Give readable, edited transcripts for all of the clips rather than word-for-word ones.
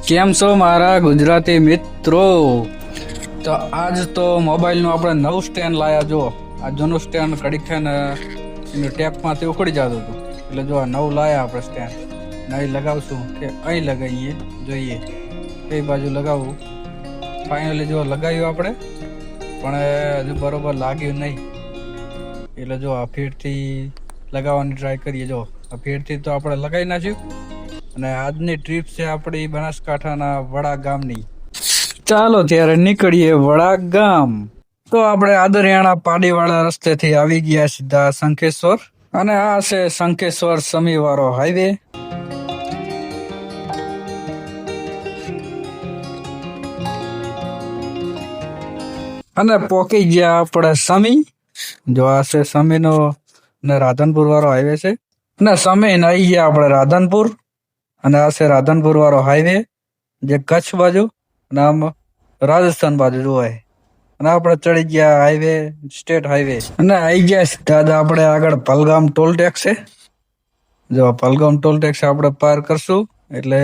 કેમ છો મારા ગુજરાતી મિત્રો? તો આજ તો મોબાઈલનું આપણે નવું સ્ટેન્ડ લાયા. જો આ જૂનું સ્ટેન્ડ કડીક થઈને એનું ટેપમાંથી ઉખડી જતું હતું, એટલે જો આ નવું લાયા આપણે સ્ટેન્ડ. અહીં લગાવશું કે અહીં લગાવીએ, જોઈએ કઈ બાજુ લગાવવું. ફાઇનલી જો લગાવ્યું આપણે, પણ હજુ બરોબર લાગ્યું નહીં. એટલે જો આ ફેરથી લગાવવાની ટ્રાય કરીએ. જો આ ફેરથી તો આપણે લગાવી નાખ્યું. અને આજની ટ્રીપ છે આપણી બનાસકાંઠાના વડા ગામની. ચાલો ત્યારે નીકળીએ વડા ગામ. તો આપણે આદરિયાણા પાડીવાળા રસ્તેથી આવી ગયા સીધા શંખેશ્વર, અને આ છે શંખેશ્વર સમીવાળો હાઈવે. અને પોકી ગયા આપણે સમી. જો આ છે સમીનો ને રાધનપુર વાળો હાઈવે છે. અને સમી ને આવી ગયા આપણે રાધનપુર, અને આ છે રાધનપુર વાળો હાઈવે જે કચ્છ બાજુ અને આમ રાજસ્થાન બાજુ જોવાય. અને આપણે ચડી ગયા હાઈવે, સ્ટેટ હાઈવે, અને આવી ગયા દાદા આપણે આગળ પલગામ ટોલ ટેક્સ છે. જો પલગામ ટોલ ટેક્સ આપણે પાર કરશું એટલે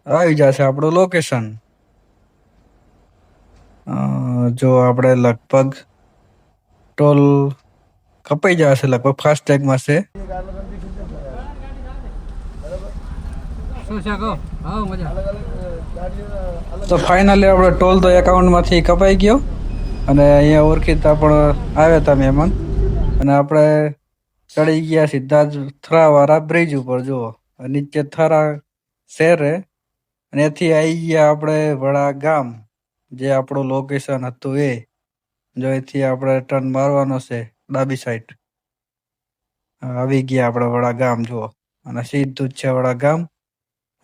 આવી જશે આપણું લોકેશન. જો આપણે લગભગ ટોલ કપાઈ જશે, લગભગ ફાસ્ટેગમાં છે. તો ફાઇનલી આપણે ટોલ તો એકાઉન્ટમાંથી કપાઈ ગયો, અને અહીંયા ઓળખીતા પણ આવ્યા હતા મહેમાન. અને આપણે ચડી ગયા સીધા જ થરાવાળા બ્રિજ ઉપર. જુઓ નીચે થરા શહેર, અને એથી આવી ગયા આપણે વડા ગામ, જે આપણું લોકેશન હતું એ. જો એથી આપણે ટર્ન મારવાનો છે ડાબી સાઈડ. આવી ગયા આપણે વડા ગામ. જુઓ અને સીધું જ છે વડા ગામ.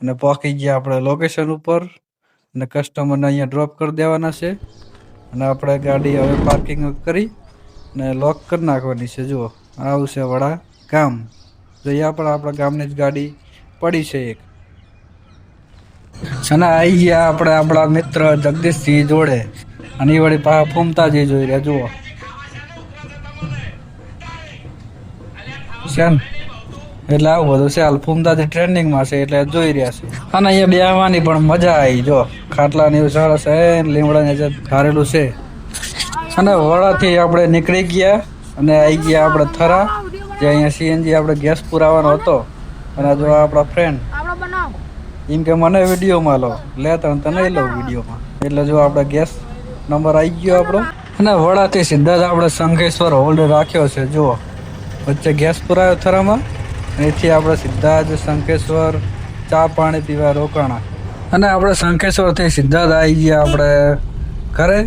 અને પહોંચી ગયા આપણે લોકેશન ઉપર, અને કસ્ટમરને અહીંયા ડ્રોપ કરી દેવાના છે. અને આપણે ગાડી હવે પાર્કિંગ કરી ને લોક કરી નાખવાની છે. જુઓ આવું છે વડા ગામ. તો અહીંયા પણ આપણા ગામની જ ગાડી પડી છે એક. અને આવી ગયા આપણે આપણા મિત્ર જગદીશસિંહ જોડે, અને એ વળી પાછા ફૂમતાજી જોઈ રહ્યા. જુઓ છે ને, એટલે આવું બધું છે. હાલ ફૂમતાજી ટ્રેન્ડિંગમાં છે એટલે જોઈ રહ્યા છે. અને અહીંયા બેહવાની પણ મજા આવી. જો ખાટલા ને એવું સરસ છે, લીમડાને જે ધારેલું છે. અને વડાથી આપણે નીકળી ગયા અને આવી ગયા આપણે થરા, જે અહીંયા સીએનજી આપણે ગેસ પુરાવાનો હતો. અને જો આપણા ફ્રેન્ડ એમ કે મને વિડીયોમાં લો, લેતા તો નહીં લઉં વિડીયોમાં. એટલે જો આપણે ગેસ નંબર આવી ગયો આપણો. અને વડાથી સીધા જ આપણે શંખેશ્વર હોલ્ડ રાખ્યો છે. જુઓ વચ્ચે ગેસ પુરાયો થરામાં, અહીંથી આપણે સીધા જ શંખેશ્વર ચા પાણી પીવા રોકાણા. અને આપણે શંખેશ્વરથી સીધા જ આવી ગયા આપણે ઘરે.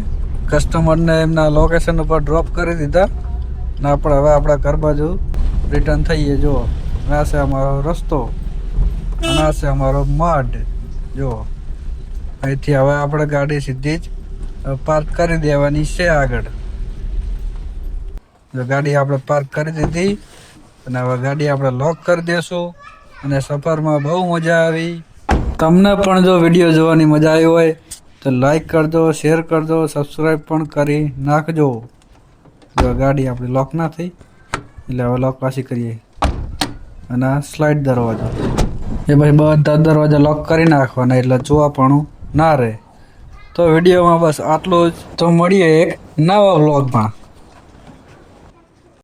કસ્ટમરને એમના લોકેશન ઉપર ડ્રોપ કરી દીધા, ને આપણે હવે આપણા ઘર બાજુ રિટર્ન થઈએ. જુઓ આ છે અમારો રસ્તો, અને આ છે અમારો મઢ. જુઓ અહીંથી હવે આપણે ગાડી સીધી જ પાર્ક કરી દેવાની છે આગળ. જો ગાડી આપણે પાર્ક કરી દીધી, અને હવે ગાડી આપણે લોક કરી દેશું. અને સફરમાં બહુ મજા આવી. તમને પણ જો વિડીયો જોવાની મજા આવી હોય તો લાઈક કરજો, શેર કરજો, સબસ્ક્રાઈબ પણ કરી નાખજો. જો ગાડી આપણી લોક ના થઈ એટલે હવે લોક પાછી કરીએ. અને સ્લાઇડ દરવાજો એ પછી બધા દરવાજા લોક કરી નાખવાના, એટલે જોવાપણું ના રહે. તો વિડીયોમાં બસ આટલું જ. તો મળીએ એક નવા વ્લોગમાં.